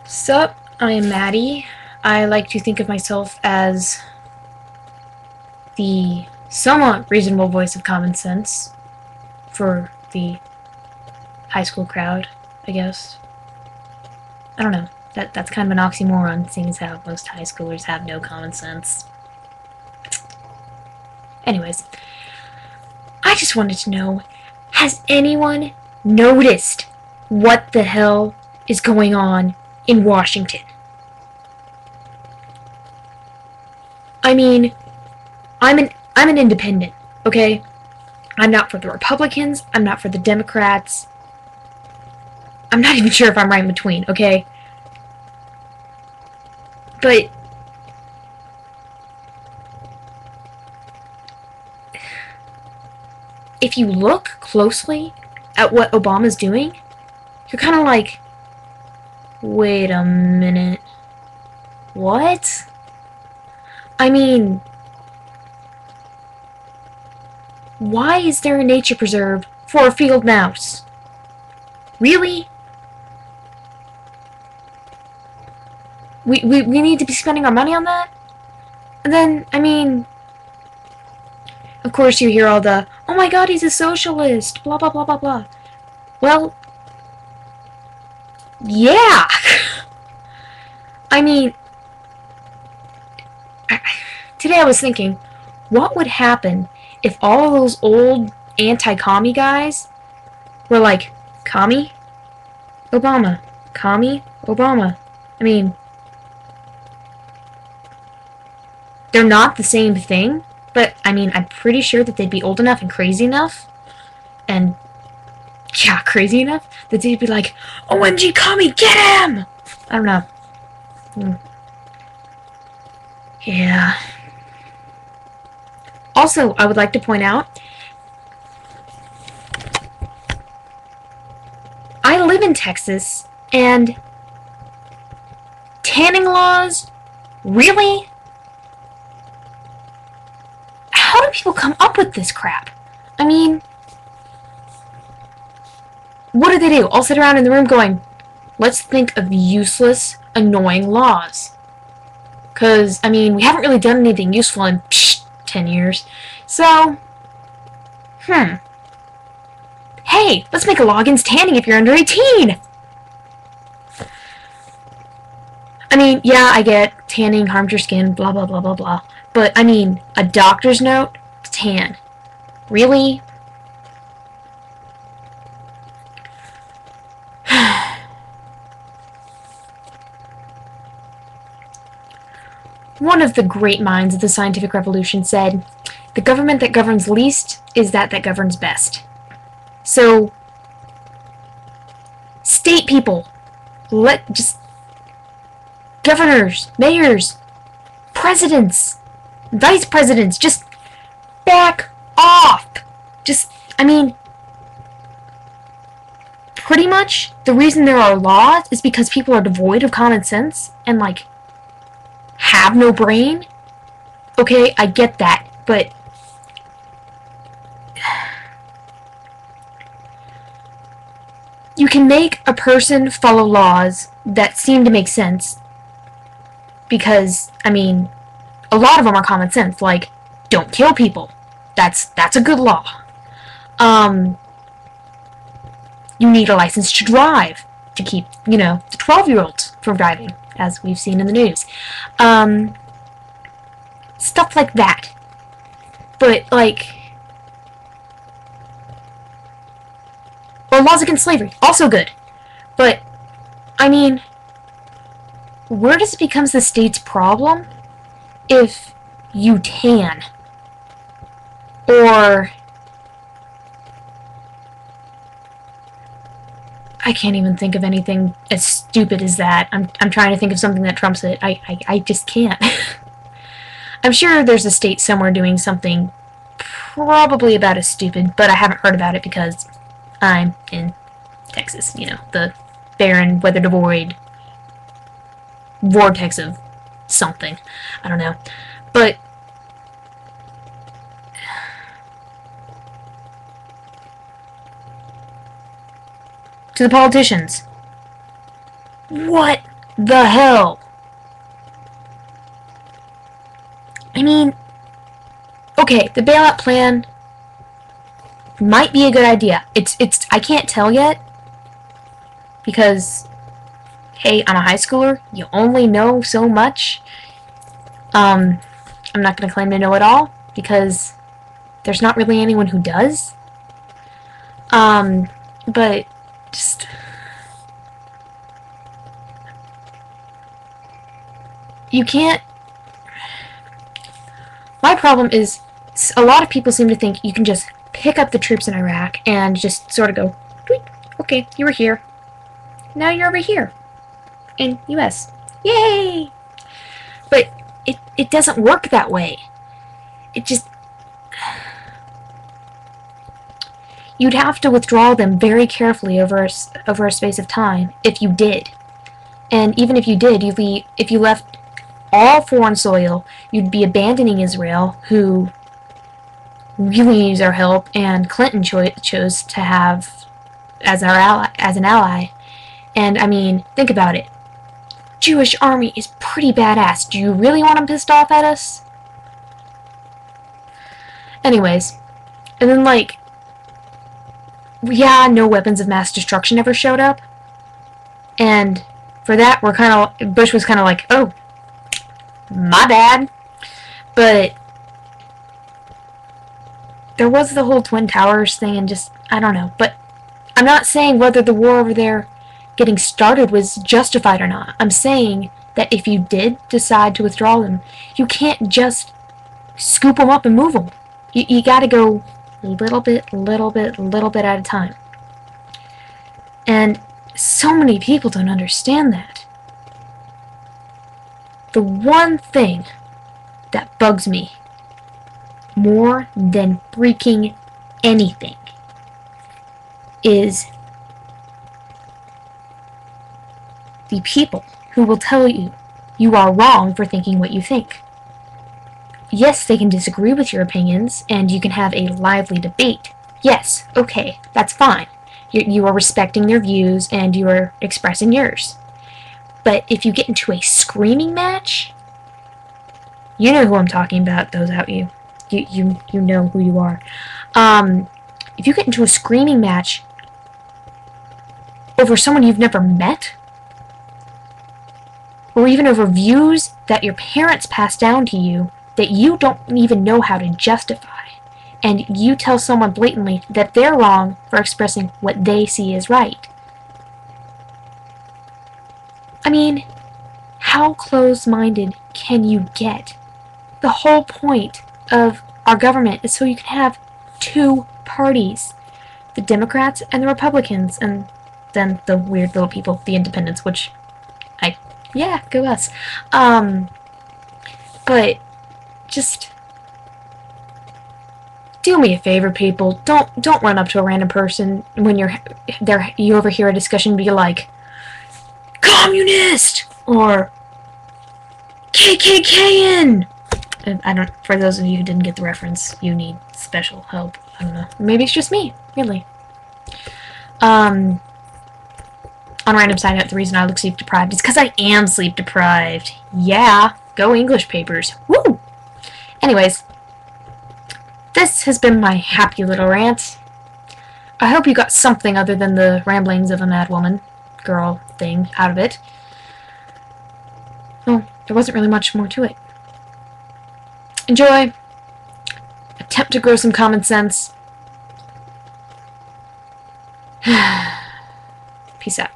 Sup, I am Maddie. I like to think of myself as the somewhat reasonable voice of common sense for the high school crowd, I guess. I don't know. That's kind of an oxymoron, seeing as how most high schoolers have no common sense. Anyways, I just wanted to know, has anyone noticed what the hell is going on in Washington? I mean, I'm an independent, okay? I'm not for the Republicans, I'm not for the Democrats. I'm not even sure if I'm right in between, okay? But if you look closely at what Obama's doing, you're kind of like, wait a minute. What? I mean, why is there a nature preserve for a field mouse? Really? We need to be spending our money on that? And then, I mean, of course you hear all the, oh my god, he's a socialist, blah blah blah blah blah. Well, yeah. I mean, today I was thinking, what would happen if all of those old anti-commie guys were like, commie? Obama. Commie? Obama. I mean, they're not the same thing, but I mean, I'm pretty sure that they'd be old enough and crazy enough, and yeah, crazy enough, that they'd be like, OMG commie, get him! I don't know. Yeah. Also, I would like to point out, I live in Texas, and tanning laws? Really? How do people come up with this crap? I mean, what do? All sit around in the room going, let's think of useless, annoying laws. Because, I mean, we haven't really done anything useful in 10 years. So, hey, let's make a law against tanning if you're under 18! I mean, yeah, I get tanning harms your skin, blah blah blah blah blah. But, I mean, a doctor's note to tan. Really? One of the great minds of the scientific revolution said, the government that governs least is that governs best. So, state people, governors, mayors, presidents, vice presidents, just back off. I mean, pretty much the reason there are laws is because people are devoid of common sense and, like, have no brain. Okay, I get that, but you can make a person follow laws that seem to make sense because, I mean, a lot of them are common sense, like, don't kill people. That's a good law. You need a license to drive to keep, the 12-year-olds from driving, as we've seen in the news. Stuff like that. But, like, or laws against slavery, also good. But, I mean, where does it become the state's problem if you tan? Or, I can't even think of anything as stupid as that. I'm trying to think of something that trumps it. I just can't. I'm sure there's a state somewhere doing something probably about as stupid, but I haven't heard about it because I'm in Texas, the barren, weather devoid vortex of something. I don't know. But to the politicians, what the hell? I mean, okay, the bailout plan might be a good idea. I can't tell yet, because, hey, I'm a high schooler. You only know so much. I'm not going to claim to know it all, because there's not really anyone who does. But just... you can't... My problem is, a lot of people seem to think you can just pick up the troops in Iraq and just sort of go, tweet, okay, you were here. Now you're over here. In US. Yay! But it doesn't work that way. It just... You'd have to withdraw them very carefully over a space of time if you did. And even if you did, if you left all foreign soil, you'd be abandoning Israel, who really needs our help, and Clinton chose to have as an ally. And I mean, think about it. Jewish army is pretty badass. Do you really want them pissed off at us? Anyways, and then like, yeah, no weapons of mass destruction ever showed up, and for that Bush was kind of like, oh, my bad. But there was the whole Twin Towers thing, and just, I don't know. But I'm not saying whether the war over there getting started was justified or not. I'm saying that if you did decide to withdraw them, you can't just scoop them up and move them. You gotta go little bit at a time. And so many people don't understand that. The one thing that bugs me more than freaking anything is the people who will tell you you are wrong for thinking what you think. Yes, they can disagree with your opinions, and you can have a lively debate. Yes, okay, that's fine. You are respecting their views, and you are expressing yours. But if you get into a screaming match, you know who I'm talking about, those out you. You know who you are. If you get into a screaming match over someone you've never met, or even over views that your parents passed down to you that you don't even know how to justify, and you tell someone blatantly that they're wrong for expressing what they see as right. I mean, how close-minded can you get? The whole point of our government is so you can have two parties, the Democrats and the Republicans, and then the weird little people, the independents, which yeah, go us. But just do me a favor, people. Don't run up to a random person when you overhear a discussion, be like, communist or KKKing. I don't. For those of you who didn't get the reference, you need special help. I don't know. Maybe it's just me. Really. On a random side note, the reason I look sleep deprived is because I am sleep deprived. Yeah, go English papers. Woo! Anyways, this has been my happy little rant. I hope you got something other than the ramblings of a mad woman, girl thing out of it. Well, there wasn't really much more to it. Enjoy. Attempt to grow some common sense. Peace out.